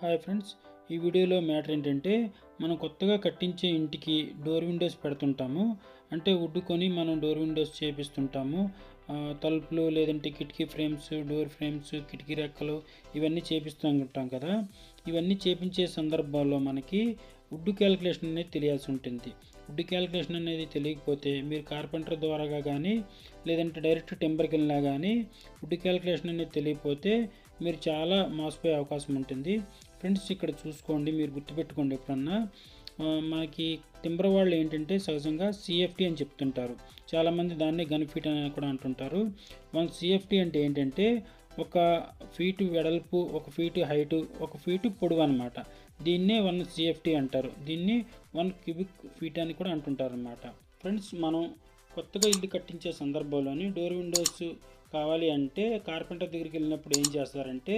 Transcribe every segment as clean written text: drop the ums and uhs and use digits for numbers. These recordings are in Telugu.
హాయ్ ఫ్రెండ్స్, ఈ వీడియోలో మ్యాటర్ ఏంటంటే మనం కొత్తగా కట్టించే ఇంటికి డోర్ విండోస్ పెడుతుంటాము. అంటే వుడ్ కొని మనం డోర్ విండోస్ చేపిస్తుంటాము. తలుపులు లేదంటే కిటికీ ఫ్రేమ్స్, డోర్ ఫ్రేమ్స్, కిటికీ రెక్కలు ఇవన్నీ చేపిస్తూ ఉంటాం కదా. ఇవన్నీ చేపించే సందర్భాల్లో మనకి వుడ్ క్యాలిక్యులేషన్ అనేది తెలియాల్సి ఉంటుంది. వుడ్ క్యాలిక్యులేషన్ అనేది తెలియకపోతే మీరు కార్పెంటర్ ద్వారాగా కానీ లేదంటే డైరెక్ట్ టెంపర్కి వెళ్ళినా కానీ వుడ్ క్యాలిక్యులేషన్ అనేది తెలియకపోతే మీరు చాలా మోసపోయే అవకాశం ఉంటుంది. ఫ్రెండ్స్, ఇక్కడ చూసుకోండి, మీరు గుర్తుపెట్టుకోండి. ఎప్పుడన్నా మనకి టింబర్ వాళ్ళు ఏంటంటే సహజంగా సిఎఫ్టీ అని చెప్తుంటారు. చాలామంది దాన్ని గన్ ఫీట్ అని కూడా అంటుంటారు. మన సిఎఫ్టీ అంటే ఏంటంటే 1 ఫీటు వెడల్పు, 1 ఫీటు హైటు, 1 ఫీటు పొడవు అనమాట. దీన్నే 1 సిఎఫ్టీ అంటారు. దీన్ని 1 క్యూబిక్ ఫీట్ అని కూడా అంటుంటారు అనమాట. ఫ్రెండ్స్, మనం కొత్తగా ఇల్లు కట్టించే సందర్భంలోని డోర్ విండోస్ కావాలి అంటే కార్పెంటర్ దగ్గరికి వెళ్ళినప్పుడు ఏం చేస్తారంటే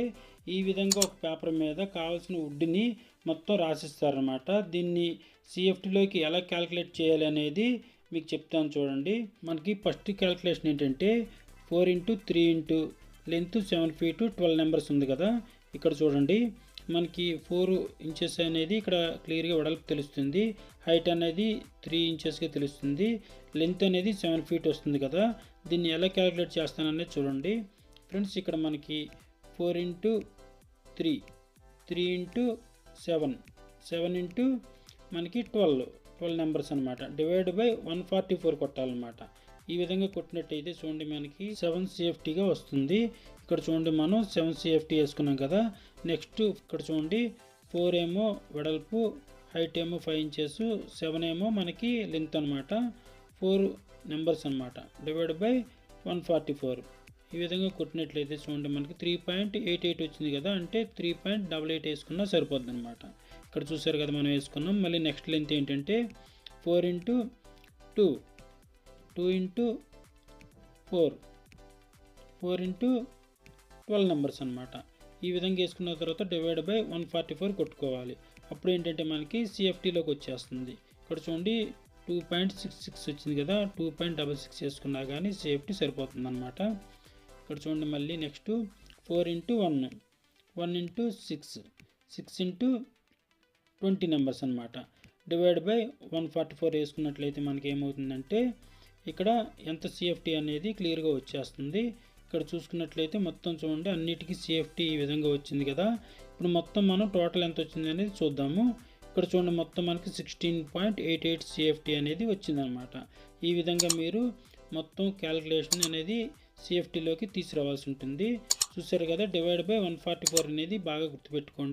ఈ విధంగా ఒక పేపర్ మీద కావాల్సిన వుడ్ని మొత్తం రాసిస్తారనమాట. దీన్ని సిఎఫ్టీలోకి ఎలా క్యాలిక్యులేట్ చేయాలి అనేది మీకు చెప్తాను చూడండి. మనకి ఫస్ట్ క్యాలిక్యులేషన్ ఏంటంటే 4x3 లెంత్ 7 ఫీటు 12 నెంబర్స్ ఉంది కదా. ఇక్కడ చూడండి, మనకి 4 ఇంచెస్ అనేది ఇక్కడ క్లియర్గా వెడల్పు తెలుస్తుంది. హైట్ అనేది 3 ఇంచెస్గా తెలుస్తుంది. లెంత్ అనేది 7 ఫీట్ వస్తుంది కదా. దీన్ని ఎలా క్యాలిక్యులేట్ చేస్తాననేది చూడండి. ఫ్రెండ్స్, ఇక్కడ మనకి 4x3, 3x7, 7 మనకి 12 నెంబర్స్ అనమాట. Divide by 144 కొట్టాలన్నమాట. ఈ విధంగా కొట్టినట్టయితే చూడండి మనకి 7 సిఎఫ్టీగా వస్తుంది. ఇక్కడ చూడండి, మనం 7 సిఎఫ్టీ వేసుకున్నాం కదా. నెక్స్ట్ ఇక్కడ చూడండి, 4 ఏమో వెడల్పు, హైట్ ఏమో 5 ఇంచెస్, 7 ఏమో మనకి లెంత్ అనమాట. 4 నెంబర్స్ అనమాట. Divide by 144. ఈ విధంగా కొట్టినట్లయితే చూడండి మనకి 3.88 వచ్చింది కదా. అంటే 3.88 వేసుకున్నా సరిపోద్ది అనమాట. ఇక్కడ చూసారు కదా, మనం వేసుకున్నాం. మళ్ళీ నెక్స్ట్ లెంత్ ఏంటంటే 4x2, 2x4, 4x12 నెంబర్స్ అనమాట. ఈ విధంగా వేసుకున్న తర్వాత డివైడ్ బై 144 కొట్టుకోవాలి. అప్పుడు ఏంటంటే మనకి సిఎఫ్టీలోకి వచ్చేస్తుంది. ఇక్కడ చూడండి 2.66 వచ్చింది కదా. 2.66 వేసుకున్నా కానీ సిఎఫ్టీ సరిపోతుంది అనమాట. ఇక్కడ చూడండి, మళ్ళీ next 4x1, 1x6, 6x20 numbers అనమాట. డివైడ్ బై 144 వేసుకున్నట్లయితే మనకి ఏమవుతుందంటే ఇక్కడ ఎంత సిఎఫ్టీ అనేది క్లియర్గా వచ్చేస్తుంది. ఇక్కడ చూసుకున్నట్లయితే మొత్తం చూడండి అన్నిటికీ సిఎఫ్టీ ఈ విధంగా వచ్చింది కదా. ఇప్పుడు మొత్తం మనం టోటల్ ఎంత వచ్చింది అనేది చూద్దాము. ఇక్కడ చూడండి, మొత్తం మనకి 16.88 సిఎఫ్టీ అనేది వచ్చిందనమాట. ఈ విధంగా మీరు మొత్తం క్యాలిక్యులేషన్ అనేది సిఎఫ్టీలోకి తీసుకురావాల్సి ఉంటుంది. చూసారు కదా, డివైడ్ బై 144 అనేది బాగా గుర్తుపెట్టుకోండి.